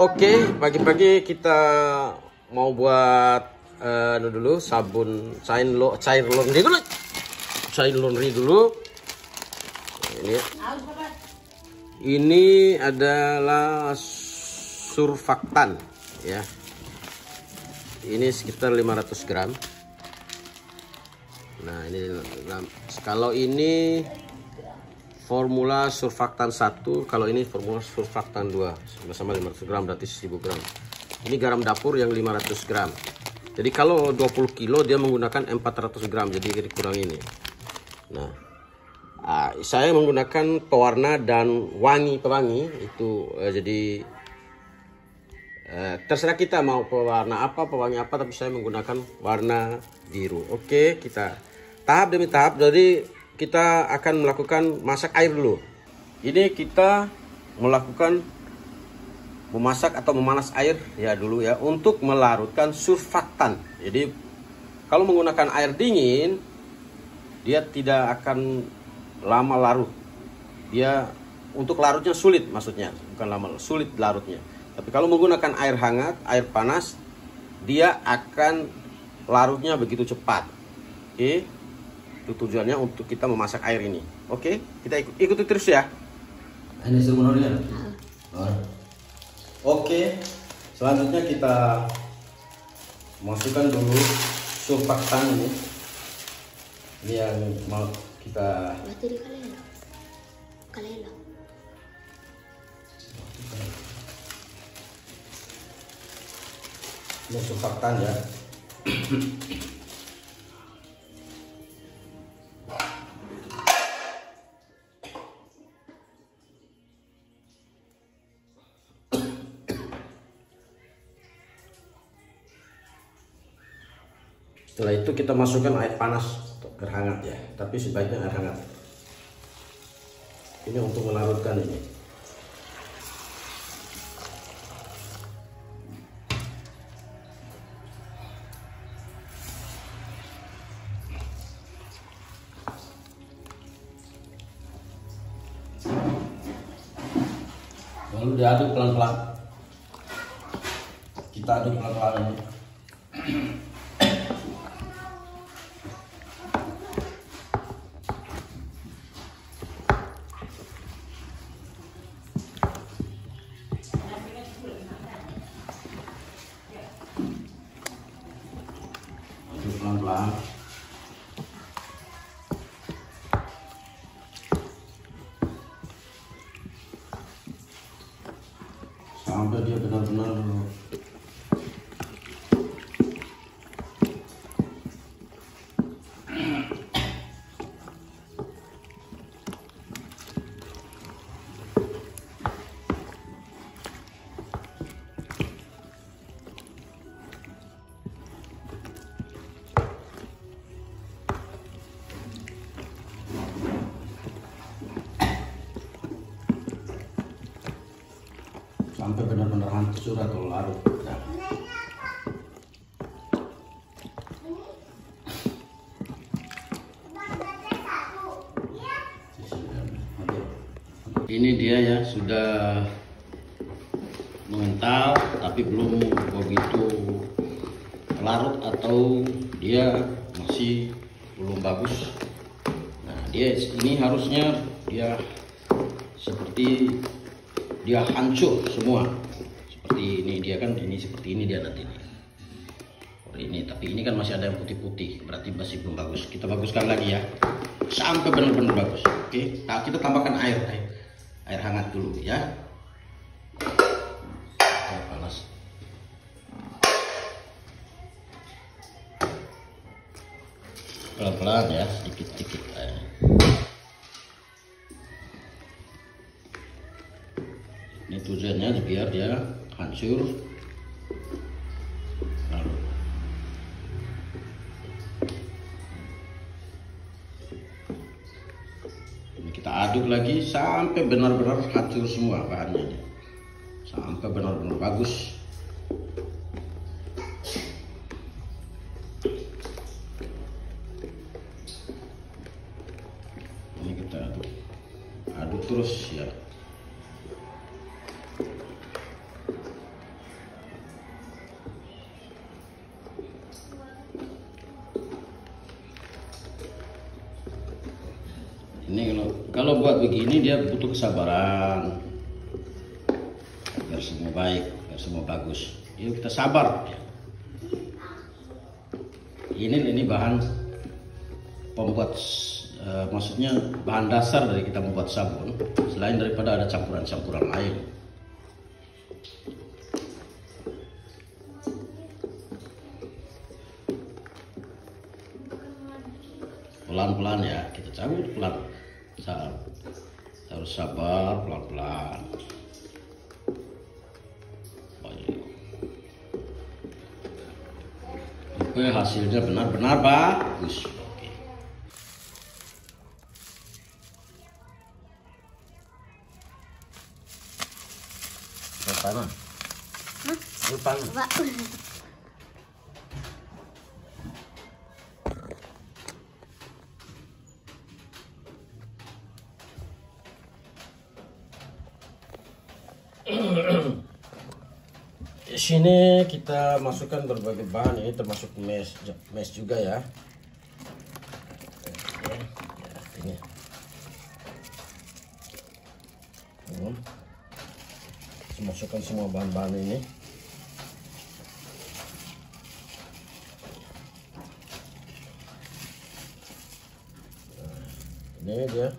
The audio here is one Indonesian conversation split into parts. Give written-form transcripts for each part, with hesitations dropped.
Oke, pagi-pagi kita mau buat dulu sabun cair laundry dulu. Cair laundry dulu. Ini adalah surfaktan ya. Ini sekitar 500 gram. Nah, ini kalau ini formula surfaktan 1, kalau ini formula surfaktan 2, sama-sama 500 gram berarti 1000 gram. Ini garam dapur yang 500 gram. Jadi kalau 20 kilo dia menggunakan 400 gram, jadi kurang ini. Nah, saya menggunakan pewarna dan pewangi itu jadi terserah kita mau pewarna apa, pewangi apa, tapi saya menggunakan warna biru. Oke, kita tahap demi tahap. Jadi kita akan melakukan masak air dulu. Ini kita melakukan memasak atau memanas air ya dulu ya, untuk melarutkan surfaktan. Jadi kalau menggunakan air dingin dia tidak akan lama larut. Dia untuk larutnya sulit, maksudnya bukan lama, sulit larutnya. Tapi kalau menggunakan air hangat, air panas, dia akan larutnya begitu cepat. Oke, itu tujuannya untuk kita memasak air ini. Oke, kita ikuti terus ya. Ini sebenarnya. Oke, selanjutnya kita masukkan dulu surfaktan ini. Ini yang mau kita. Ini surfaktan ya. Setelah itu kita masukkan air panas atau air hangat ya, tapi sebaiknya air hangat. Ini untuk melarutkan ini. Lalu diaduk pelan-pelan. Kita aduk pelan-pelan ini. Pelan-pelan sampai dia benar-benar sampai benar-benar hancur atau larut. Nah. Ini dia ya, sudah mengental tapi belum begitu larut atau dia masih belum bagus. Nah, dia ini harusnya dia seperti dia hancur semua seperti ini. Dia kan ini seperti ini dia nanti ini, tapi ini kan masih ada yang putih-putih, berarti masih belum bagus. Kita baguskan lagi ya sampai benar-benar bagus. Oke, nah, kita tambahkan air hangat dulu ya. Air panas. Pelan-pelan ya, sedikit-sedikit. Ini tujuannya biar dia hancur. Lalu ini kita aduk lagi sampai benar-benar hancur semua bahannya, sampai benar-benar bagus. Ini kita aduk terus ya. Ini kalau buat begini dia butuh kesabaran biar semua baik, biar semua bagus. Yuk kita sabar. Ini bahan pembuat, maksudnya bahan dasar dari kita membuat sabun. Selain daripada ada campuran-campuran lain. Pelan-pelan ya, kita cabut pelan. Harus sabar, pelan-pelan. Oke, hasilnya benar-benar bagus. Oke. Panas. Panas. Di sini kita masukkan berbagai bahan, ini termasuk mesh juga ya. Ini. Masukkan semua bahan-bahan ini. Ini dia.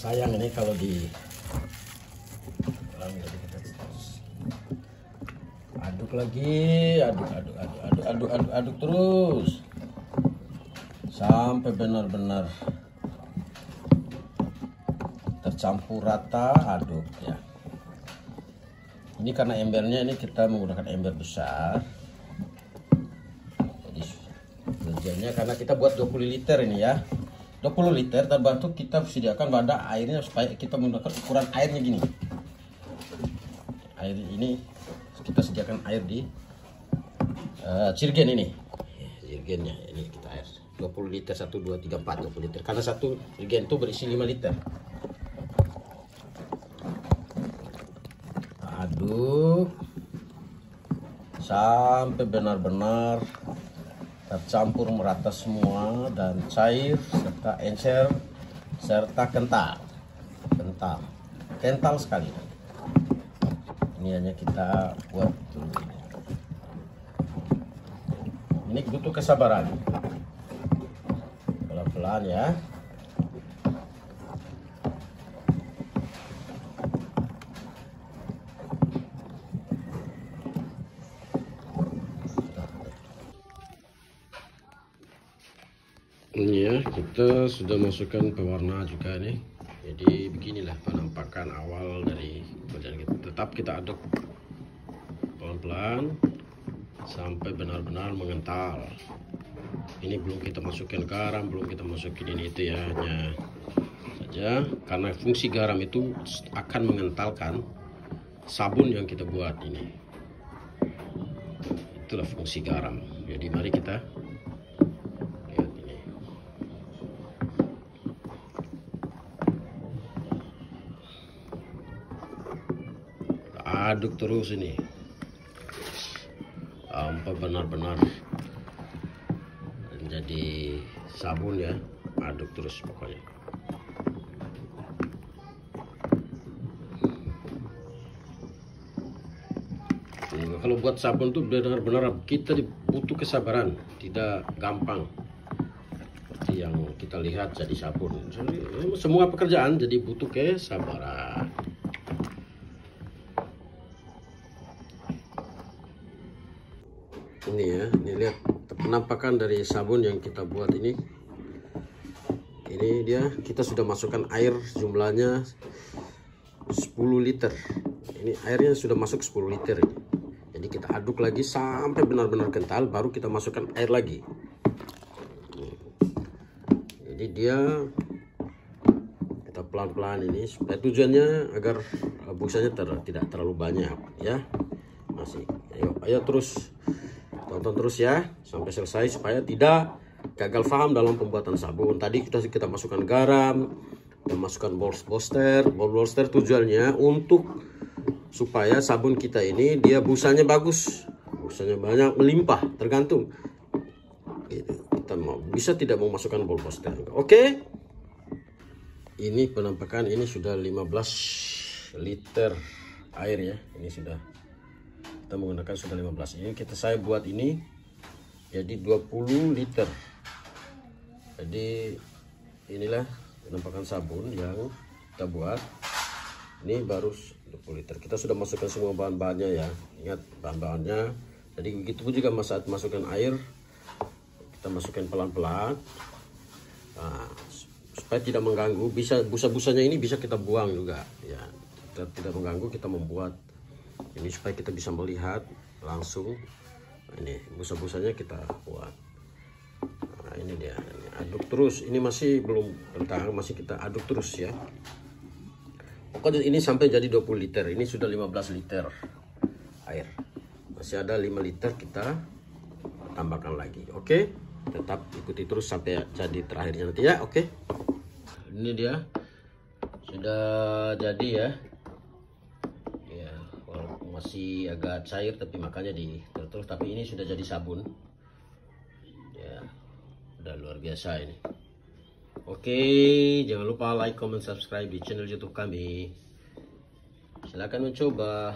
Sayang ini kalau di aduk lagi, aduk terus sampai benar-benar tercampur rata. Aduk ya. Ini karena embernya ini kita menggunakan ember besar. Jadi tujuannya karena kita buat 20 liter ini ya. 20 liter terbantu kita sediakan wadah airnya supaya kita menggunakan ukuran airnya gini. Air ini kita sediakan air di jirgen ini. Jirgennya ini kita air 20 liter 1 2 3 4 20 liter karena satu jirgen itu berisi 5 liter. Aduk sampai benar-benar tercampur merata semua dan cair serta encer serta kental sekali. Ini hanya kita buat dulu. Ini butuh kesabaran, pelan-pelan ya. Ini ya, kita sudah masukkan pewarna juga nih. Jadi beginilah penampakan awal dari badan kita. Tetap kita aduk pelan-pelan sampai benar-benar mengental. Ini belum kita masukkan garam, belum kita masukin ini itu ya, hanya saja karena fungsi garam itu akan mengentalkan sabun yang kita buat ini. Itulah fungsi garam. Jadi mari kita aduk terus ini sampai benar-benar menjadi sabun ya. Aduk terus pokoknya. Kalau buat sabun tuh benar-benar kita butuh kesabaran, tidak gampang seperti yang kita lihat jadi sabun. Semua pekerjaan jadi butuh kesabaran. Ini ya, ini lihat penampakan dari sabun yang kita buat ini. Ini dia, kita sudah masukkan air jumlahnya 10 liter. Ini airnya sudah masuk 10 liter. Jadi kita aduk lagi sampai benar-benar kental, baru kita masukkan air lagi. Jadi dia kita pelan-pelan ini supaya tujuannya agar busanya tidak terlalu banyak ya. Masih ayo terus tonton terus ya sampai selesai supaya tidak gagal paham dalam pembuatan sabun. Tadi kita masukkan garam, kita masukkan ball bolster tujuannya untuk supaya sabun kita ini dia busanya bagus, busanya banyak, melimpah, tergantung gitu. Kita bisa tidak mau masukkan ball bolster. Oke, ini penampakan ini sudah 15 liter air ya. Ini sudah kita menggunakan sudah 15. Ini saya buat ini jadi 20 liter. Jadi inilah penampakan sabun yang kita buat. Ini baru 20 liter. Kita sudah masukkan semua bahan-bahannya ya. Ingat bahan-bahannya. Jadi begitu pun juga saat masukkan air, kita masukkan pelan-pelan. Nah, supaya tidak mengganggu, bisa busa-busanya ini bisa kita buang juga ya. Kita tidak mengganggu, kita membuat ini supaya kita bisa melihat langsung. Ini busa-busanya kita buat. Nah, ini dia. Ini aduk terus. Ini masih belum rentang, masih kita aduk terus ya. Pokoknya ini sampai jadi 20 liter. Ini sudah 15 liter air. Masih ada 5 liter kita tambahkan lagi. Oke. Tetap ikuti terus sampai jadi terakhirnya nanti ya. Oke. Ini dia. Sudah jadi ya. Ya, walaupun masih agak cair tapi makanya terus tapi ini sudah jadi sabun. Ya. Udah luar biasa ini. Oke, jangan lupa like, comment, subscribe di channel YouTube kami. Silahkan mencoba.